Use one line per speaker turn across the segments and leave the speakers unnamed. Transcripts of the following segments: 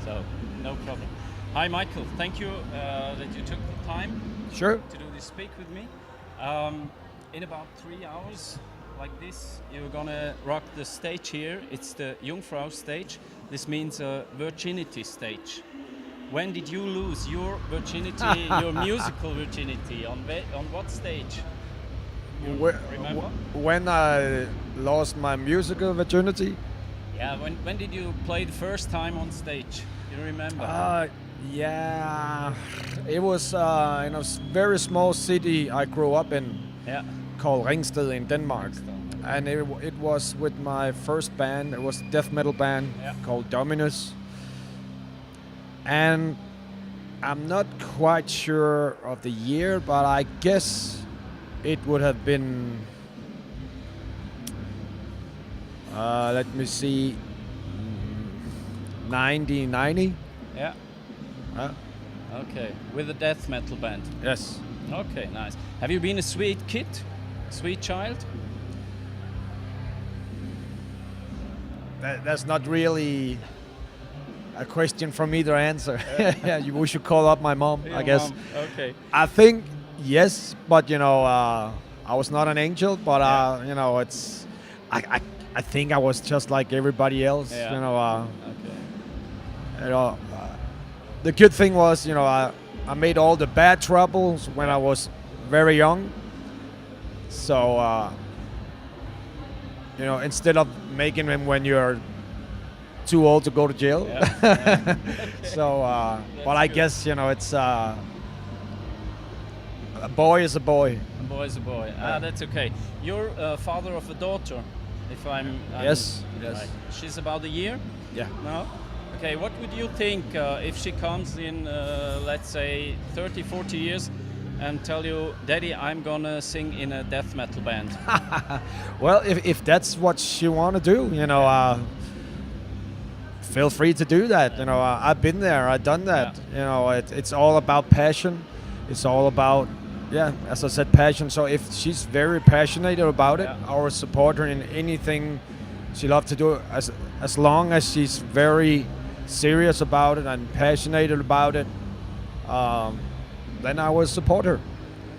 So, no problem. Hi, Michael. Thank you that you took the time
Sure.
to do this speak with me. In about 3 hours, like this, you're gonna rock the stage here. It's the Jungfrau stage. This means a virginity stage. When did you lose your virginity, your musical virginity? On what stage? You remember?
When I lost my musical virginity?
Yeah, when did you play the first time on stage? You remember?
Yeah, it was in a very small city I grew up in,
Yeah.
called Ringsted in Denmark. And it was with my first band. It was a death metal band called Dominus. And I'm not quite sure of the year, but I guess it would have been, let me see, 1990.
Yeah. Okay, with a death metal band.
Yes.
Okay, nice. Have you been a sweet kid, sweet child?
That's not really a question for me to answer. Yeah, we should call up my mom, I guess.
Mom. Okay.
I think yes, but I was not an angel, but it's I think I was just like everybody else.
Yeah. Okay.
The good thing was, I made all the bad troubles when I was very young. So, instead of making them when you're too old to go to jail.
Yeah.
So, but I guess, it's a boy is a boy.
A boy is a boy. That's okay. You're a father of a daughter, if I'm
Yes.
right. She's about a year?
Yeah.
No? Okay, what would you think if she comes in, let's say, 30, 40 years and tell you, Daddy, I'm gonna sing in a death metal band?
Well, if that's what she want to do, feel free to do that. I've been there, I've done that. It's all about passion. It's all about, as I said, passion. So if she's very passionate about it, I will support her in anything she loves to do, as long as she's very serious about it and passionate about it, then I will support her.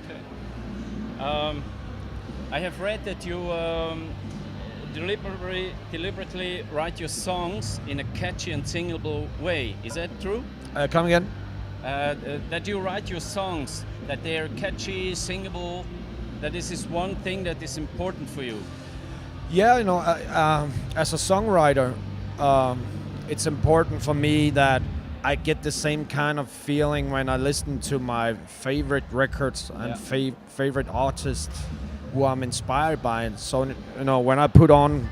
Okay. I have read that you deliberately write your songs in a catchy and singable way. Is that true?
Come again?
That you write your songs, that they are catchy, singable, that this is one thing that is important for you.
Yeah, as a songwriter, it's important for me that I get the same kind of feeling when I listen to my favorite records and favorite artists who I'm inspired by. And so, when I put on,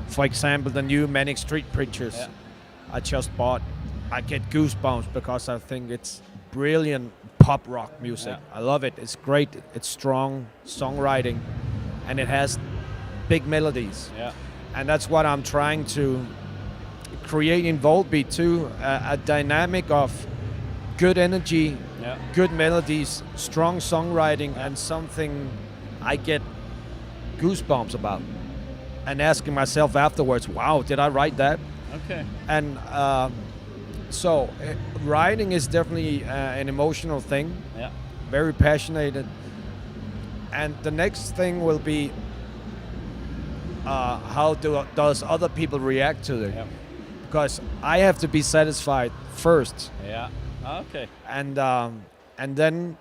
for example, the new Manic Street Preachers I just bought, I get goosebumps because I think it's brilliant pop rock music. I love it. It's great. It's strong songwriting, and it has big melodies. And that's what I'm trying to create in VOLBEAT too, a dynamic of good energy, good melodies, strong songwriting, and something I get goosebumps about, and asking myself afterwards, wow, did I write that?
Okay.
And so writing is definitely an emotional thing, very passionate, and the next thing will be how does other people react to it? Because I have to be satisfied first.
Yeah. Okay.
And then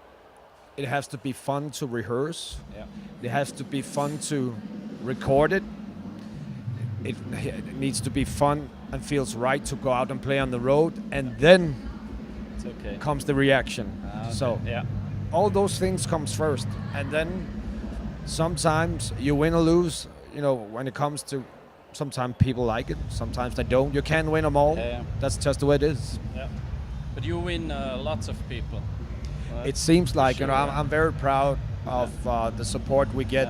it has to be fun to rehearse. It has to be fun to record it. It needs to be fun and feels right to go out and play on the road. And then comes the reaction.
Okay.
So all those things comes first, and then sometimes you win or lose. When it comes to, sometimes people like it, sometimes they don't. You can't win them all. That's just the way it is.
But you win lots of people.
It seems like, I'm very proud of the support we get.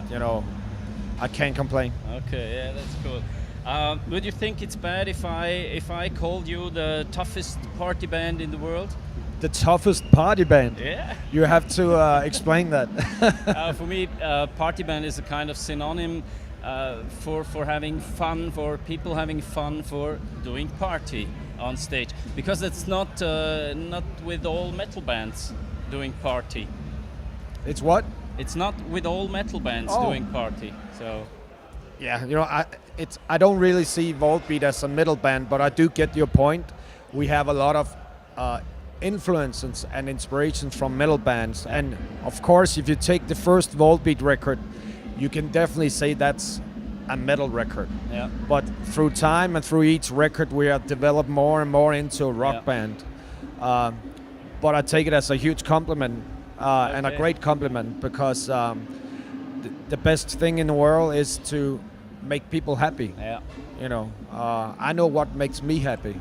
I can't complain.
Okay, that's cool. Would you think it's bad if I called you the toughest party band in the world?
The toughest party band?
Yeah.
You have to explain that.
For me, party band is a kind of synonym for having fun, for people having fun, for doing party. on stage, because it's not with all metal bands doing party.
It's what?
It's not with all metal bands doing party. So
yeah, I don't really see VOLBEAT as a metal band, but I do get your point. We have a lot of influences and inspirations from metal bands, and of course, if you take the first VOLBEAT record, you can definitely say that's a metal record.
Yeah.
But through time and through each record, we have developed more and more into a rock band. But I take it as a huge compliment and a great compliment, because the best thing in the world is to make people happy.
Yeah.
I know what makes me happy,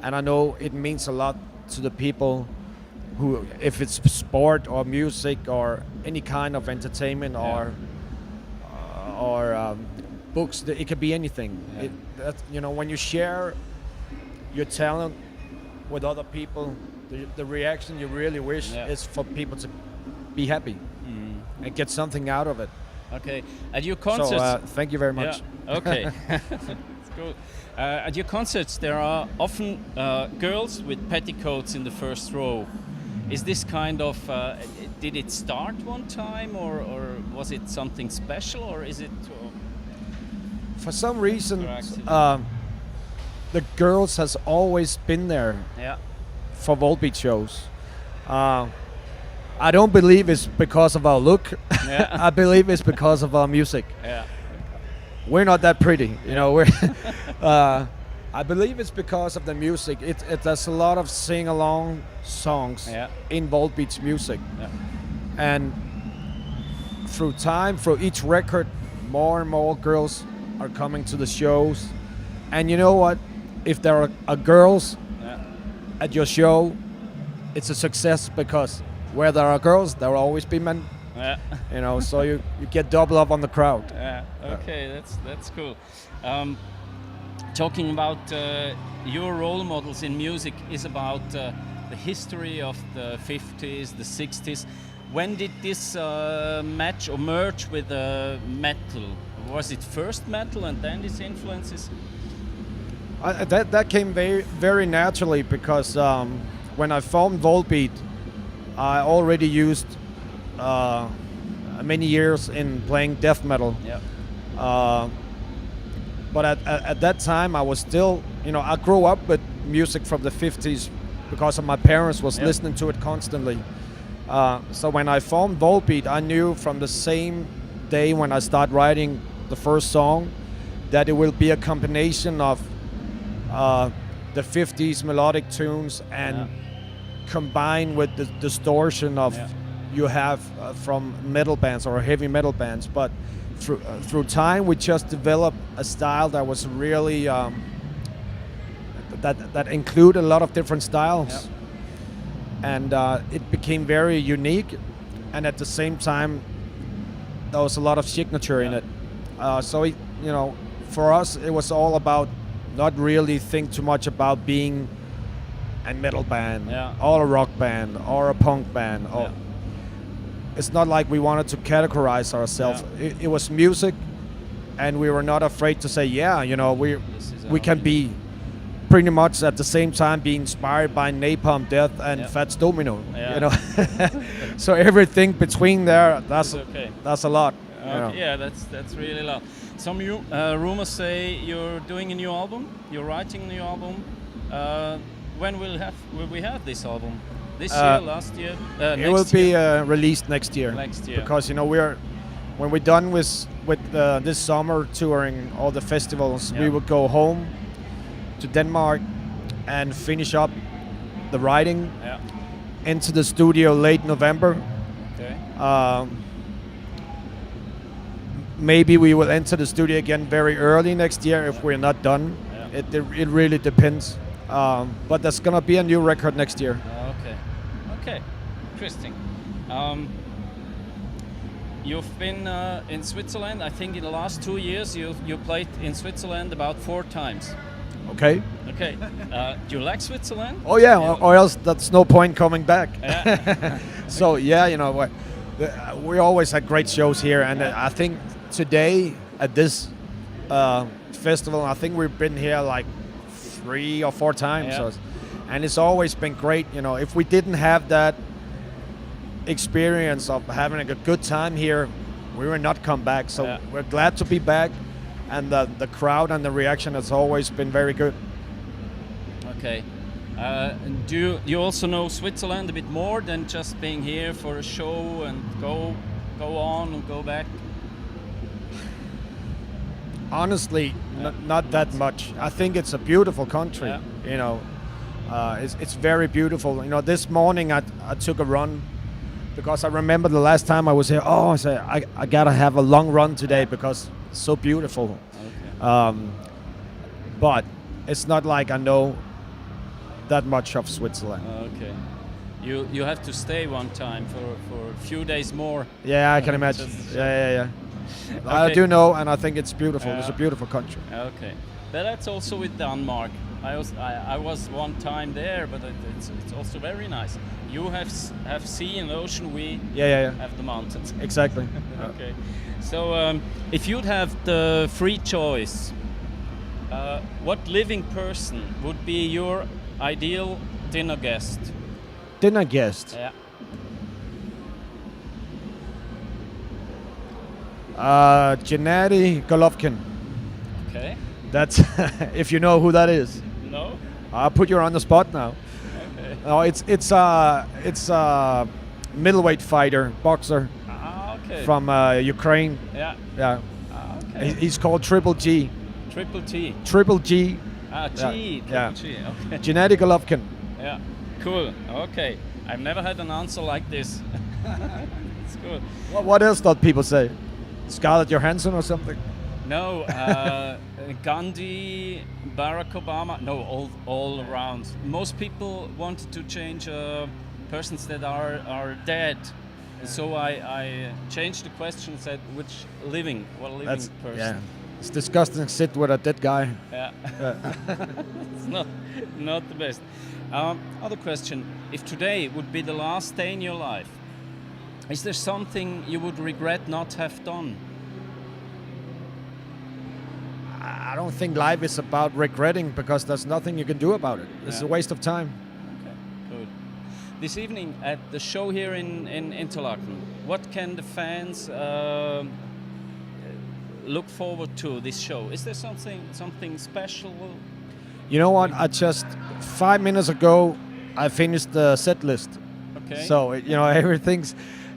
and I know it means a lot to the people who, if it's sport or music or any kind of entertainment or books, it could be anything. When you share your talent with other people, the reaction you really wish is for people to be happy and get something out of it.
Okay. At your concerts.
So thank you very much.
Yeah. Okay. That's cool. At your concerts, there are often girls with petticoats in the first row. Is this kind of? Did it start one time, or was it something special, or is it?
For some reason, the girls has always been there.
Yeah.
For VOLBEAT shows. I don't believe it's because of our look.
Yeah.
I believe it's because of our music.
Yeah.
We're not that pretty, We're. I believe it's because of the music. There's a lot of sing-along songs in VOLBEAT's music, and through time, through each record, more and more girls are coming to the shows. And you know what? If there are girls at your show, it's a success, because where there are girls, there will always be men.
Yeah.
So you get double up on the crowd.
Yeah. Okay, that's cool. Talking about your role models in music is about the history of the 50s, the 60s. When did this match or merge with metal? Was it first metal and then these influences?
That came very, very naturally, because when I formed VOLBEAT, I already used many years in playing death metal.
Yeah.
But at that time, I was still, I grew up with music from the 50s because of my parents was listening to it constantly. So when I formed VOLBEAT, I knew from the same day when I started writing the first song that it will be a combination of the 50s melodic tunes and combined with the distortion of you have from metal bands or heavy metal bands. But through time, we just developed a style that was really that included a lot of different styles, and it became very unique. And at the same time, there was a lot of signature in it. So for us, it was all about not really think too much about being a metal band or a rock band or a punk band. It's not like we wanted to categorize ourselves. It was music, and we were not afraid to say, we can be pretty much at the same time be inspired by Napalm Death and Fats Domino. So everything between there, that's a lot.
Yeah, that's really a lot. Some rumors say you're doing a new album. You're writing a new album. When will we have this album? This year, last year?
It will be released next year.
Next year.
Because when we're done with this summer touring all the festivals, we will go home to Denmark and finish up the writing. Into the studio late November.
Okay.
Maybe we will enter the studio again very early next year if we're not done. It really depends. But there's gonna be a new record next year.
Okay, interesting. You've been in Switzerland. I think in the last 2 years you played in Switzerland about 4 times.
Okay.
Do you like Switzerland?
Oh yeah, or else that's no point coming back.
Yeah.
So we always had great shows here, and I think today at this festival, I think we've been here like 3 or 4 times.
Yeah.
And it's always been great. You know, if we didn't have that experience of having a good time here, we would not come back. So
Yeah.
we're glad to be back. And the crowd and the reaction has always been very good.
Okay. Do you also know Switzerland a bit more than just being here for a show and go on and go back?
Honestly, not that much. I think it's a beautiful country.
Yeah.
You know, it's very beautiful. You know, this morning I took a run because I remember the last time I was here. Oh, I said I gotta have a long run today because it's so beautiful.
Okay.
But it's not like I know that much of Switzerland.
Okay. You have to stay one time for a few days more.
Yeah, I can imagine.
Just-
Yeah. I
Okay.
do know, and I think it's beautiful. It's a beautiful country.
Okay, but that's also with Denmark. I was one time there, but it's also very nice. You have sea and ocean. We
Yeah.
have the mountains.
Exactly.
Okay, so if you'd have the free choice, what living person would be your ideal dinner guest?
Dinner guest.
Yeah.
Gennady Golovkin.
Okay.
That's if you know who that is.
No.
I'll put you on the spot now.
Okay.
No, it's a middleweight fighter, boxer
Okay.
from Ukraine.
Yeah.
Yeah,
Okay.
he's called Triple G.
Triple T.
Triple G.
G.
Yeah.
G. Okay.
Gennady Golovkin.
Yeah, cool. Okay, I've never had an answer like this. It's cool.
What else did people say? Scarlett Johansson or something?
No, Gandhi, Barack Obama. No, all around. Most people wanted to change persons that are dead. So I changed the question and said which living person.
Yeah. It's disgusting to sit with a dead guy.
Yeah. It's not the best. Other question: if today would be the last day in your life, is there something you would regret not have done?
I don't think life is about regretting because there's nothing you can do about it. It's a waste of time.
Okay, good. This evening at the show here in Interlaken, what can the fans look forward to this show? Is there something special?
You know what? I just 5 minutes ago I finished the set list.
Okay.
So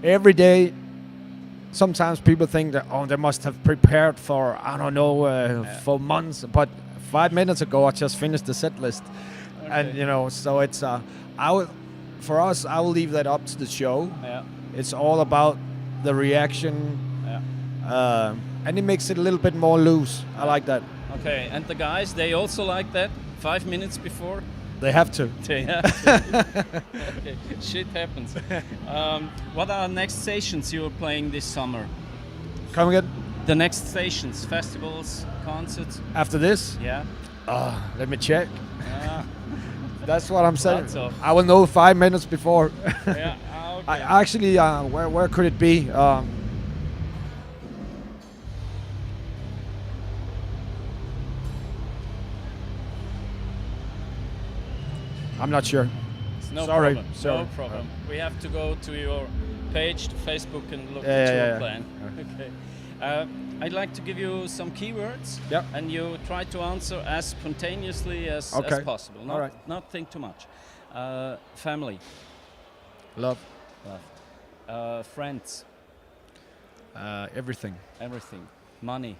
every day. Sometimes people think that they must have prepared for for months. But 5 minutes ago I just finished the set list, and so it's for us I will leave that up to the show.
Yeah.
It's all about the reaction.
Yeah.
And it makes it a little bit more loose. I like that.
Okay, and the guys, they also like that? 5 minutes before?
They have to.
They have to. Okay, shit happens. What are next stations you're playing this summer?
Come again?
The next stations, festivals, concerts?
After this?
Yeah.
Let me check.
Yeah.
That's what I'm saying.
Lots of.
I will know 5 minutes before.
Yeah. Okay.
I actually, where could it be? I'm not sure.
No
Sorry.
problem.
Sorry.
No problem. We have to go to your page, to Facebook, and look
Yeah,
at
yeah,
your
yeah.
plan. Okay. I'd like to give you some keywords,
Yep.
and you try to answer as spontaneously as
Okay.
possible. Not,
All right.
not think too much. Family,
Love.
friends,
Everything.
everything. Money,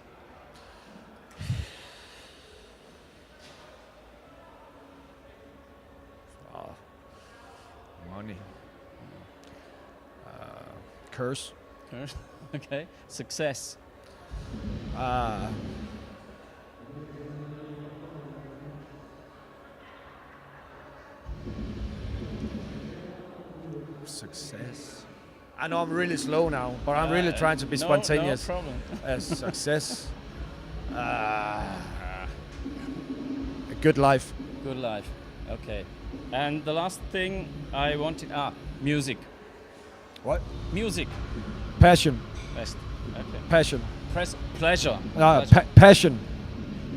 Money. Curse.
okay. Success,
Success. I know I'm really slow now, but I'm really trying to be spontaneous.
No problem.
Success. A good life.
Good life. Okay. And the last thing I wanted, music.
What?
Music.
Passion.
Best. Okay.
Passion.
Pleasure.
Passion.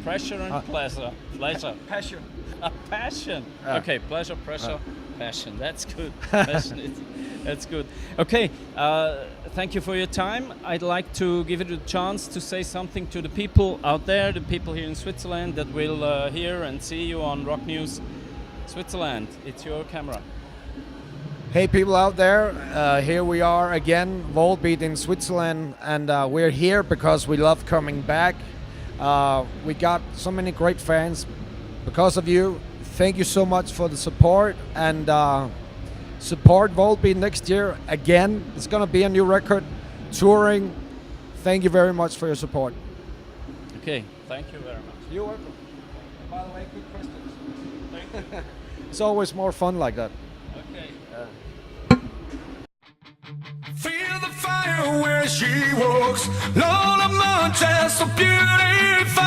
Pressure and pleasure. Pleasure.
Passion.
A passion. Okay, pleasure, pressure, passion. That's good. Passion. That's good. Okay, thank you for your time. I'd like to give you a chance to say something to the people out there, the people here in Switzerland that will hear and see you on Rock News Switzerland. It's your camera.
Hey people out there, here we are again, VOLBEAT in Switzerland, and we're here because we love coming back. We got so many great fans because of you. Thank you so much for the support, and support VOLBEAT next year again. It's gonna be a new record, touring. Thank you very much for your support.
Okay, thank you very much.
You're welcome. By the way, good questions. Thank you. It's always more fun like that.
Okay.
Feel the fire where she walks. Lola Montez, so beautiful.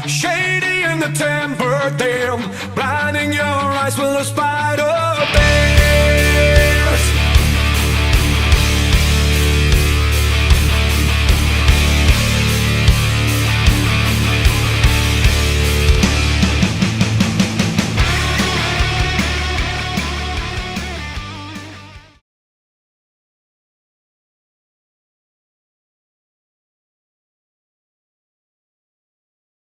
Shady in the temper dim, blinding your eyes with a spider bang.